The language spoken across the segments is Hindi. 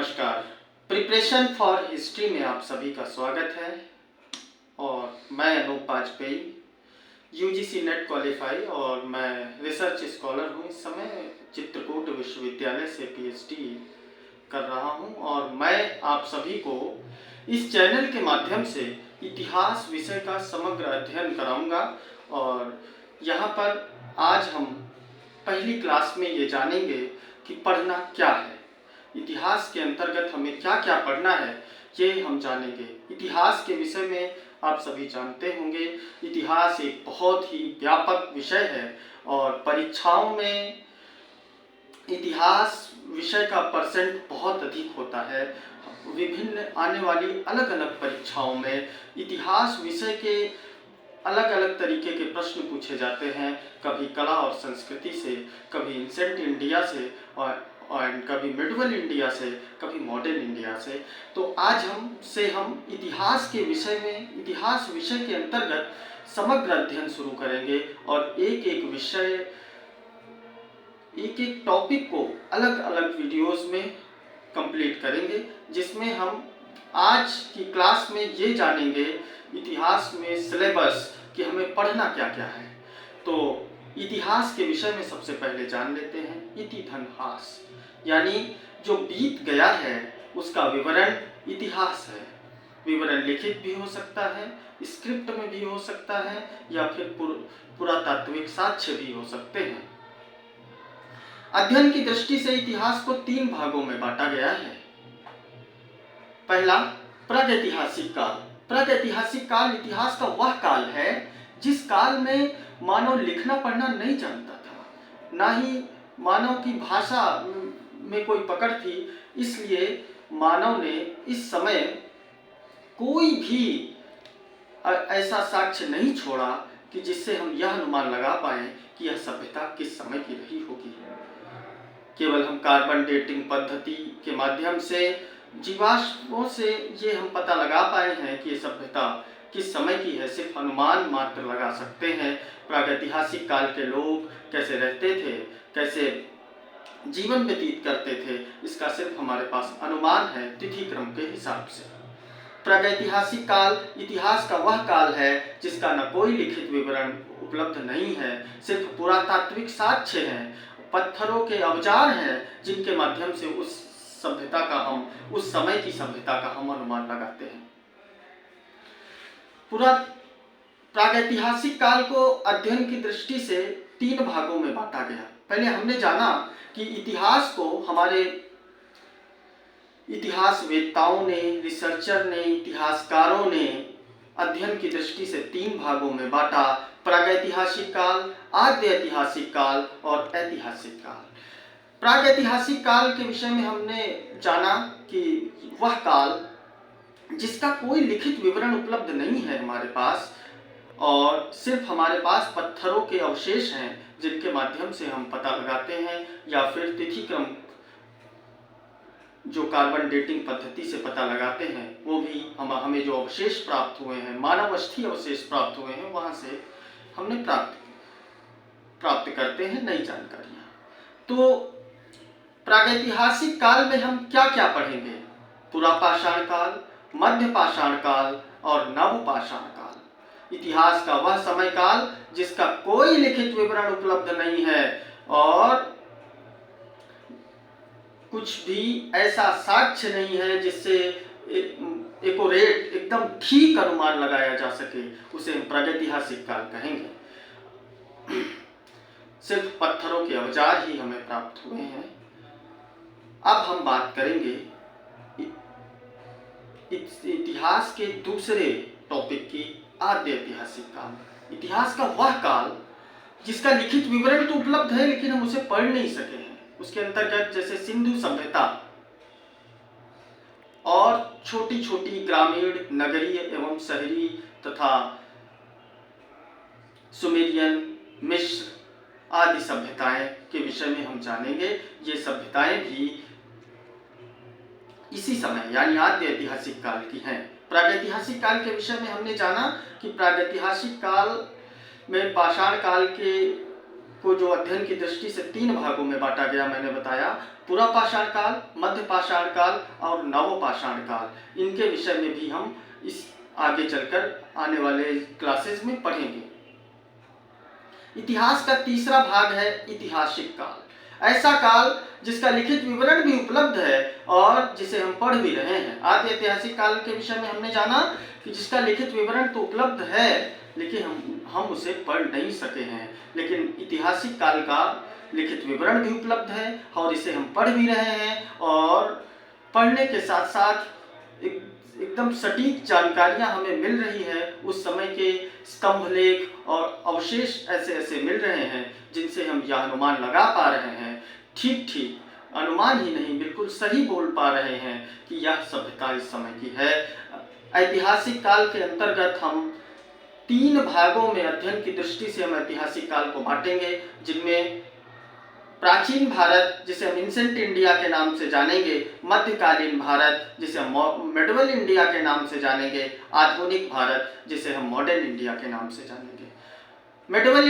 नमस्कार। प्रिपरेशन फॉर हिस्ट्री में आप सभी का स्वागत है और मैं Anoop Vajpayee UGC NET qualify और मैं रिसर्च स्कॉलर हूँ। इस समय चित्रकूट विश्वविद्यालय से पीएचडी कर रहा हूँ और मैं आप सभी को इस चैनल के माध्यम से इतिहास विषय का समग्र अध्ययन कराऊंगा। और यहाँ पर आज हम पहली क्लास में ये जानेंगे कि पढ़ना क्या है, इतिहास के अंतर्गत हमें क्या क्या पढ़ना है, ये हम जानेंगे। इतिहास के विषय में आप सभी जानते होंगे, इतिहास एक बहुत ही व्यापक विषय है और परीक्षाओं में इतिहास विषय का परसेंट बहुत अधिक होता है। विभिन्न आने वाली अलग अलग परीक्षाओं में इतिहास विषय के अलग अलग तरीके के प्रश्न पूछे जाते हैं, कभी कला और संस्कृति से, कभी एंशिएंट इंडिया से और कभी मिडवल इंडिया से, कभी मॉडर्न इंडिया से। तो आज हम इतिहास के विषय में, इतिहास विषय के अंतर्गत समग्र अध्ययन शुरू करेंगे और एक एक विषय, एक एक टॉपिक को अलग अलग वीडियोस में कंप्लीट करेंगे, जिसमें हम आज की क्लास में ये जानेंगे इतिहास में सिलेबस कि हमें पढ़ना क्या क्या है। तो इतिहास के विषय में सबसे पहले जान लेते हैं इतिहास, यानी जो बीत गया है उसका विवरण इतिहास है। विवरण लिखित भी हो सकता है, स्क्रिप्ट में भी हो सकता है या फिर पुरातात्विक साक्ष्य भी हो सकते हैं। अध्ययन की दृष्टि से इतिहास को 3 भागों में बांटा गया है। पहला, प्रागैतिहासिक काल। प्रागैतिहासिक काल इतिहास का वह काल है जिस काल में मानव लिखना पढ़ना नहीं जानता था, ना ही मानव की भाषा में कोई पकड़ थी। इसलिए मानव ने इस समय कोई भी ऐसा साक्ष्य नहीं छोड़ा कि जिससे हम यह अनुमान लगा पाएं कि यह सभ्यता किस समय की रही होगी। केवल हम कार्बन डेटिंग पद्धति के माध्यम से, जीवाश्मों से ये हम पता लगा पाए हैं कि ये सभ्यता किस समय की है, सिर्फ अनुमान मात्र लगा सकते हैं। प्रागैतिहासिक काल के लोग कैसे रहते थे, कैसे जीवन व्यतीत करते थे, इसका सिर्फ हमारे पास अनुमान है तिथि क्रम के हिसाब से। प्रागैतिहासिक काल इतिहास का वह काल है जिसका न कोई लिखित विवरण उपलब्ध नहीं है, सिर्फ पुरातात्विक साक्ष्य हैं, पत्थरों के औजार हैं जिनके माध्यम से उस सभ्यता का हम, उस समय की सभ्यता का हम अनुमान लगाते हैं। प्रागैतिहासिक काल को अध्ययन की दृष्टि से 3 भागों में बांटा गया। पहले हमने जाना कि इतिहास को हमारे इतिहास वेत्ताओं ने, रिसर्चर ने, इतिहासकारों ने अध्ययन की दृष्टि से 3 भागों में बांटा, प्रागैतिहासिक काल, आद्य ऐतिहासिक काल और ऐतिहासिक काल। प्रागैतिहासिक काल के विषय में हमने जाना कि वह काल जिसका कोई लिखित विवरण उपलब्ध नहीं है हमारे पास, और सिर्फ हमारे पास पत्थरों के अवशेष हैं जिनके माध्यम से हम पता लगाते हैं, या फिर तिथि क्रम जो कार्बन डेटिंग पद्धति से पता लगाते हैं, वो भी हमें जो अवशेष प्राप्त हुए हैं, मानव अस्थि अवशेष प्राप्त हुए हैं, वहां से हमने प्राप्त करते हैं नई जानकारियां। तो प्रागैतिहासिक काल में हम क्या क्या पढ़ेंगे? पुरापाषाण काल, मध्य पाषाण काल और नवपाषाण काल। इतिहास का वह समय काल जिसका कोई लिखित विवरण उपलब्ध नहीं है और कुछ भी ऐसा साक्ष्य नहीं है जिससे एक्यूरेट, एकदम ठीक अनुमान लगाया जा सके, उसे हम प्रागैतिहासिक काल कहेंगे। सिर्फ पत्थरों के औजार ही हमें प्राप्त हुए हैं। अब हम बात करेंगे इतिहास के दूसरे टॉपिक की, आद्य ऐतिहासिक काल। इतिहास का वह काल जिसका लिखित विवरण तो उपलब्ध है लेकिन हम उसे पढ़ नहीं सके हैं। उसके अंतर्गत जैसे सिंधु सभ्यता और छोटी छोटी ग्रामीण, नगरीय एवं शहरी तथा सुमेरियन, मिस्र आदि सभ्यताएं के विषय में हम जानेंगे। ये सभ्यताएं भी इसी समय यानी आद्य ऐतिहासिक काल की हैं। प्रागैतिहासिक काल के विषय में हमने जाना कि प्रागैतिहासिक काल में पाषाण काल के को जो अध्ययन की दृष्टि से 3 भागों में बांटा गया, मैंने बताया, पूर्व पाषाण काल, मध्य पाषाण काल और नव पाषाण काल। इनके विषय में भी हम इस आगे चलकर आने वाले क्लासेस में पढ़ेंगे। इतिहास का तीसरा भाग है ऐतिहासिक काल। ऐसा काल जिसका लिखित विवरण भी उपलब्ध है और जिसे हम पढ़ भी रहे हैं। आज ऐतिहासिक काल के विषय में हमने जाना कि जिसका लिखित विवरण तो उपलब्ध है लेकिन हम उसे पढ़ नहीं सके हैं, लेकिन ऐतिहासिक काल का लिखित विवरण भी उपलब्ध है और इसे हम पढ़ भी रहे हैं और पढ़ने के साथ साथ एकदम सटीक जानकारियां हमें मिल रही है। उस समय के स्तंभ लेख और अवशेष ऐसे ऐसे मिल रहे हैं जिनसे हम यह अनुमान लगा पा रहे हैं, ठीक अनुमान ही नहीं बिल्कुल सही बोल पा रहे हैं कि यह सभ्यता इस समय की है। ऐतिहासिक काल के अंतर्गत हम 3 भागों में अध्ययन की दृष्टि से हम ऐतिहासिक काल को बांटेंगे, जिनमें प्राचीन भारत जिसे हम एंशिएंट इंडिया के नाम से जानेंगे, मध्यकालीन भारत जिसे हम मिडिवल इंडिया के नाम से जानेंगे, आधुनिक भारत जिसे हम मॉडर्न इंडिया के नाम से जानेंगे। मिडिवल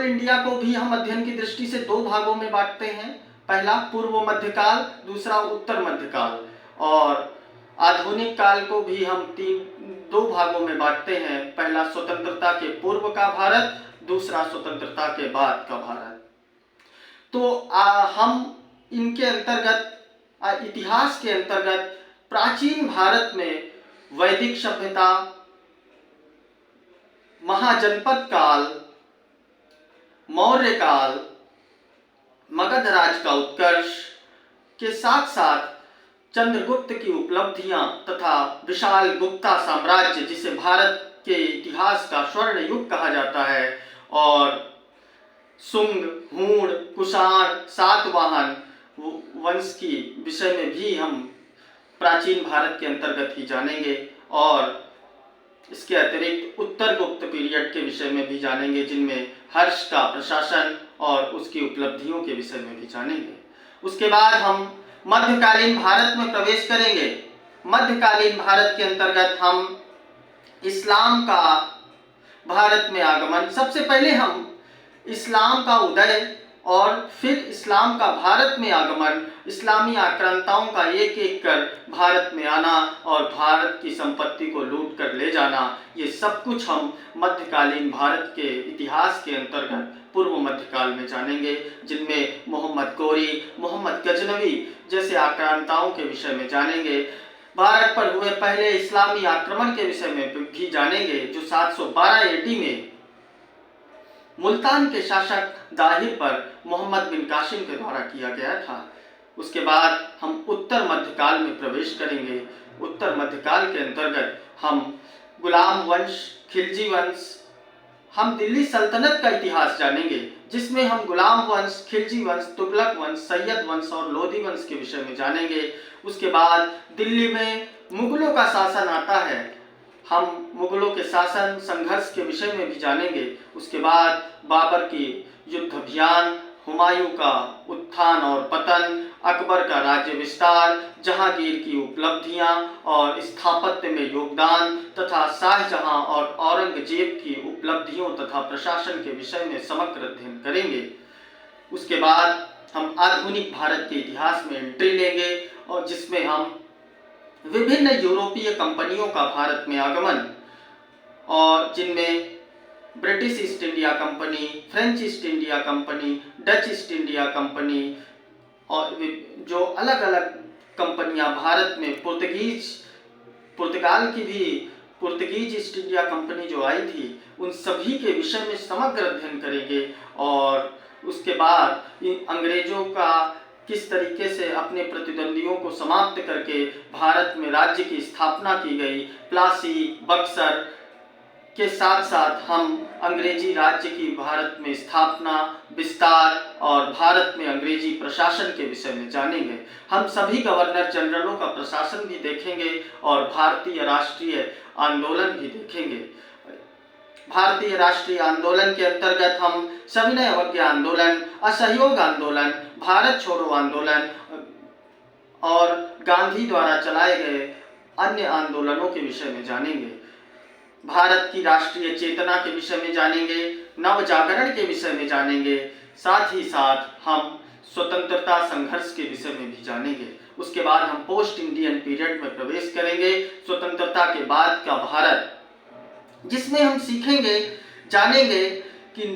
इंडिया को भी हम अध्ययन की दृष्टि से 2 भागों में बांटते हैं, पहला पूर्व मध्यकाल, दूसरा उत्तर मध्यकाल। और आधुनिक काल को भी हम 2 भागों में बांटते हैं, पहला स्वतंत्रता के पूर्व का भारत, दूसरा स्वतंत्रता के बाद का भारत। तो हम इनके अंतर्गत इतिहास के अंतर्गत प्राचीन भारत में वैदिक सभ्यता, महाजनपद काल, मौर्य काल, मगध राज का उत्कर्ष के साथ साथ चंद्रगुप्त की उपलब्धियां तथा विशाल गुप्ता साम्राज्य जिसे भारत के इतिहास का स्वर्ण युग कहा जाता है, और सुंग, हूण, कुषाण, सातवाहन वंश की विषय में भी हम प्राचीन भारत के अंतर्गत ही जानेंगे। और इसके अतिरिक्त उत्तर गुप्त पीरियड के विषय में भी जानेंगे, जिनमें हर्ष का प्रशासन और उसकी उपलब्धियों के विषय में भी जानेंगे। उसके बाद हम मध्यकालीन भारत में प्रवेश करेंगे। मध्यकालीन भारत के अंतर्गत हम इस्लाम का भारत में आगमन, सबसे पहले हम इस्लाम का उदय और फिर इस्लाम का भारत में आगमन, इस्लामी आक्रांताओं का एक एक कर भारत में आना और भारत की संपत्ति को लूट कर ले जाना, ये सब कुछ हम मध्यकालीन भारत के इतिहास के अंतर्गत पूर्व मध्यकाल में जानेंगे, जिनमें मोहम्मद गोरी, मोहम्मद गजनवी जैसे आक्रांताओं के विषय में जानेंगे। भारत पर हुए पहले इस्लामी आक्रमण के विषय में भी जानेंगे, जो 712 AD में मुल्तान के शासक दाहिर पर मोहम्मद बिन कासिम के द्वारा किया गया था। उसके बाद हम उत्तर मध्यकाल में प्रवेश करेंगे। उत्तर मध्यकाल के अंतर्गत हम गुलाम वंश, खिलजी वंश, हम दिल्ली सल्तनत का इतिहास जानेंगे, जिसमें हम गुलाम वंश, खिलजी वंश, तुगलक वंश, सैयद वंश और लोधी वंश के विषय में जानेंगे। उसके बाद दिल्ली में मुगलों का शासन आता है, हम मुगलों के शासन संघर्ष के विषय में भी जानेंगे। उसके बाद बाबर की युद्ध अभियान, हुमायूं का उत्थान और पतन, अकबर का राज्य विस्तार, जहांगीर की उपलब्धियां और स्थापत्य में योगदान तथा शाहजहां और औरंगजेब की उपलब्धियों तथा प्रशासन के विषय में समग्र अध्ययन करेंगे। उसके बाद हम आधुनिक भारत के इतिहास में एंट्री लेंगे और जिसमें हम विभिन्न यूरोपीय कंपनियों का भारत में आगमन, और जिनमें British east India company, French east India company, Dutch east India company और जो अलग अलग कंपनियां भारत में, पुर्तगाल की भी पुर्तगीज ईस्ट इंडिया कंपनी जो आई थी, उन सभी के विषय में समग्र अध्ययन करेंगे। और उसके बाद इन अंग्रेजों का किस तरीके से अपने प्रतिद्वंदियों को समाप्त करके भारत में राज्य की स्थापना की गई, प्लासी, बक्सर के साथ साथ हम अंग्रेजी राज्य की भारत में स्थापना, विस्तार और भारत में अंग्रेजी प्रशासन के विषय में जानेंगे। हम सभी गवर्नर जनरलों का प्रशासन भी देखेंगे और भारतीय राष्ट्रीय आंदोलन भी देखेंगे। भारतीय राष्ट्रीय आंदोलन के अंतर्गत हम सविनय अवज्ञा आंदोलन, असहयोग आंदोलन, भारत छोड़ो आंदोलन और गांधी द्वारा चलाए गए अन्य आंदोलनों के विषय में जानेंगे। भारत की राष्ट्रीय चेतना के विषय में जानेंगे, नव जागरण के विषय में जानेंगे, साथ ही साथ हम स्वतंत्रता संघर्ष के विषय में भी जानेंगे। उसके बाद हम पोस्ट इंडियन पीरियड में प्रवेश करेंगे, स्वतंत्रता के बाद का भारत, जिसमें हम सीखेंगे, जानेंगे कि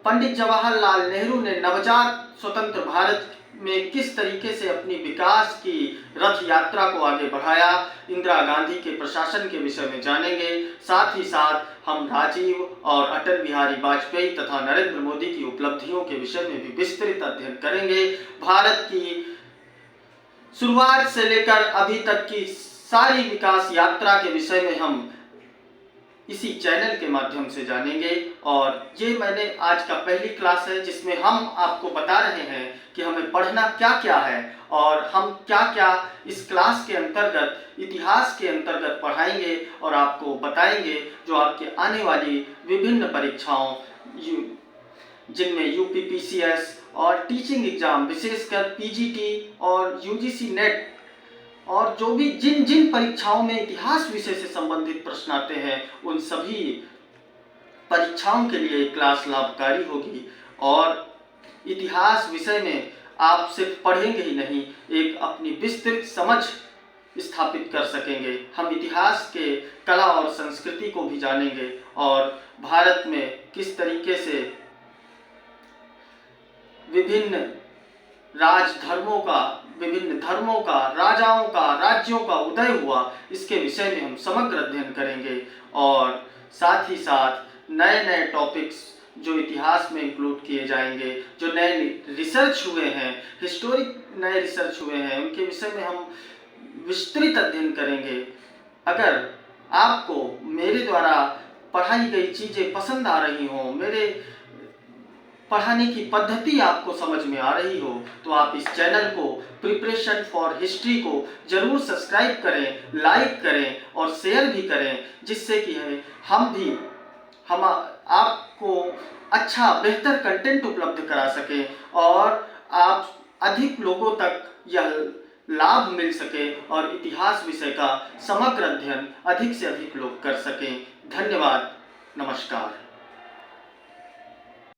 पंडित जवाहरलाल नेहरू ने नवजात स्वतंत्र भारत में किस तरीके से अपनी विकास की रथ यात्रा को आगे बढ़ाया। इंदिरा गांधी के प्रशासन के विषय में जानेंगे। साथ ही साथ हम राजीव और अटल बिहारी वाजपेयी तथा नरेंद्र मोदी की उपलब्धियों के विषय में भी विस्तृत अध्ययन करेंगे। भारत की शुरुआत से लेकर अभी तक की सारी विकास यात्रा के विषय में हम इसी चैनल के माध्यम से जानेंगे। और ये मैंने आज का पहली क्लास है जिसमें हम आपको बता रहे हैं कि हमें पढ़ना क्या क्या है और हम क्या क्या इस क्लास के अंतर्गत, इतिहास के अंतर्गत पढ़ाएंगे और आपको बताएंगे, जो आपके आने वाली विभिन्न परीक्षाओं जिनमें यूपीपीसीएस और टीचिंग एग्जाम, विशेषकर पीजीटी और यूजीसी नेट और जो भी जिन जिन परीक्षाओं में इतिहास विषय से संबंधित प्रश्न आते हैं, उन सभी परीक्षाओं के लिए क्लास लाभकारी होगी। और इतिहास विषय में आप सिर्फ पढ़ेंगे ही नहीं, एक अपनी विस्तृत समझ स्थापित कर सकेंगे। हम इतिहास के कला और संस्कृति को भी जानेंगे और भारत में किस तरीके से विभिन्न राजधर्मों का, विभिन्न धर्मों का, राजाओं का, राज्यों का उदय हुआ, इसके विषय में हम समग्र अध्ययन करेंगे। और साथ ही साथ नए नए टॉपिक्स जो इतिहास में इंक्लूड किए जाएंगे, जो नए रिसर्च हुए हैं, हिस्टोरिक नए रिसर्च हुए हैं, उनके विषय में हम विस्तृत अध्ययन करेंगे। अगर आपको मेरे द्वारा पढ़ाई गई चीज़ें पसंद आ रही हों, मेरे पढ़ाने की पद्धति आपको समझ में आ रही हो, तो आप इस चैनल को प्रिपरेशन फॉर हिस्ट्री को जरूर सब्सक्राइब करें, लाइक करें और शेयर भी करें, जिससे कि हम आपको अच्छा बेहतर कंटेंट उपलब्ध करा सकें और आप अधिक लोगों तक यह लाभ मिल सके और इतिहास विषय का समग्र अध्ययन अधिक से अधिक लोग कर सकें। धन्यवाद, नमस्कार।